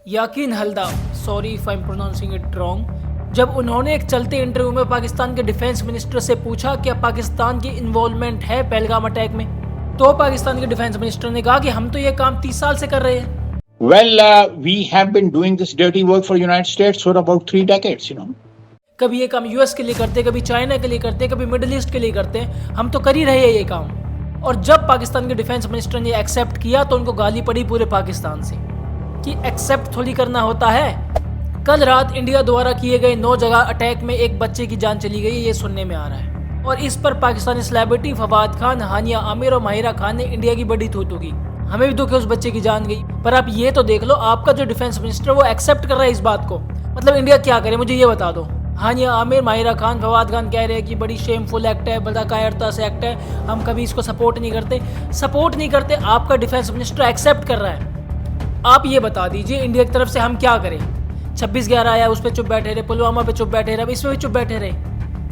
याकीन हल्दा, sorry if I am pronouncing it wrong, जब उन्होंने एक चलते इंटरव्यू में पाकिस्तान के डिफेंस मिनिस्टर से पूछा कि पाकिस्तान की इन्वॉल्वमेंट है पहलगाम अटैक में, तो पाकिस्तान के डिफेंस मिनिस्टर ने कहा कि हम तो ये काम 30 साल से कर रहे हैं। Well, we have been doing this dirty work for United States for about 3 decades, you know. कभी ये काम यूएस के लिए करते, कभी चाइना के लिए करते, कभी मिडिल ईस्ट के लिए करते हैं, हम तो कर ही रहे हैं ये काम। और जब पाकिस्तान के डिफेंस मिनिस्टर ने एक्सेप्ट किया तो उनको गाली पड़ी पूरे पाकिस्तान से कि एक्सेप्ट थोड़ी करना होता है। कल रात इंडिया द्वारा किए गए 9 जगह अटैक में एक बच्चे की जान चली गई, ये सुनने में आ रहा है। और इस पर पाकिस्तानी सेलिब्रिटी फवाद खान, हानिया आमिर और माहिरा खान ने इंडिया की बड़ी थूथू की। हमें भी दुख है उस बच्चे की जान गई, पर आप ये तो देख लो, आपका जो डिफेंस मिनिस्टर वो एक्सेप्ट कर रहा है इस बात को। मतलब इंडिया क्या करे, मुझे ये बता दो। हानिया आमिर, माहिरा खान, फवाद खान कह रहे हैं कि बड़ी शेमफुल एक्ट है, बड़ा कायरता से एक्ट है, हम कभी इसको सपोर्ट नहीं करते। सपोर्ट नहीं करते, आपका डिफेंस मिनिस्टर एक्सेप्ट कर रहा है। आप ये बता दीजिए इंडिया की तरफ से हम क्या करें। 26/11 आया, उस पर चुप बैठे रहे, पुलवामा पे चुप बैठे रहे, अब इसमें भी चुप बैठे रहे।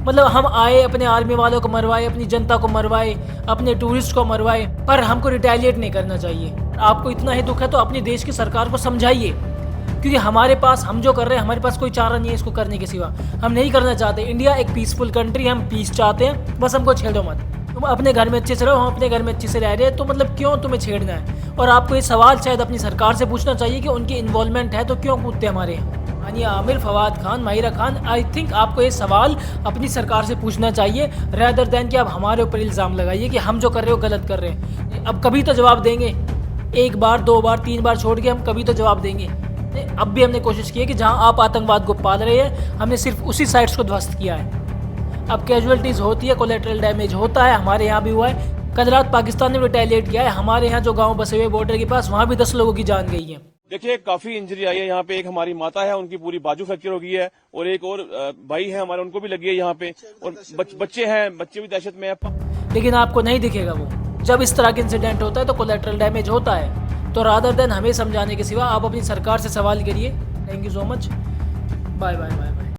मतलब हम आए, अपने आर्मी वालों को मरवाए, अपनी जनता को मरवाए, अपने टूरिस्ट को मरवाए, पर हमको रिटेलिएट नहीं करना चाहिए। आपको इतना ही दुख है तो अपनी देश की सरकार को समझाइए, क्योंकि हमारे पास, हम जो कर रहे हैं, हमारे पास कोई चारा नहीं है इसको करने के सिवा। हम नहीं करना चाहते। इंडिया एक पीसफुल कंट्री, हम पीस चाहते हैं, बस हमको छेड़ो मत। तुम अपने घर में अच्छे से रहो, हम अपने घर में अच्छे से रह रहे हैं, तो मतलब क्यों तुम्हें छेड़ना है। और आपको ये सवाल शायद अपनी सरकार से पूछना चाहिए कि उनकी इन्वॉल्वमेंट है तो क्यों कूदते हमारे यहाँ। हानिया आमिर, फवाद खान, माहिरा खान, आई थिंक आपको ये सवाल अपनी सरकार से पूछना चाहिए, रेदर देन कि आप हमारे ऊपर इल्ज़ाम लगाइए कि हम जो कर रहे हो गलत कर रहे हैं। अब कभी तो जवाब देंगे, 1 बार 2 बार 3 बार छोड़ के हम कभी तो जवाब देंगे। अब भी हमने कोशिश की है कि जहाँ आप आतंकवाद को पाल रहे हैं, हमने सिर्फ उसी साइट्स को ध्वस्त किया है। अब कैजुअलिटीज़ होती है, कोलेटरल डैमेज होता है, हमारे यहाँ भी हुआ है। कल रात पाकिस्तान ने रिटेलिएट किया है, हमारे यहाँ जो गांव बसे हुए बॉर्डर के पास, वहाँ भी 10 लोगों की जान गई है। देखिए, काफी इंजरी आई है यहाँ पे। एक हमारी माता है, उनकी पूरी बाजू फ्रैक्चर हो गई है, और एक और भाई है हमारे, उनको भी लगी है यहाँ पे, और बच्चे हैं, बच्चे भी दहशत में है। लेकिन आपको नहीं दिखेगा वो। जब इस तरह के इंसिडेंट होता है तो कोलेटरल डैमेज होता है। तो रादर देन हमें समझाने के सिवा आप अपनी सरकार से सवाल करिए। Thank you so much. Bye bye bye bye.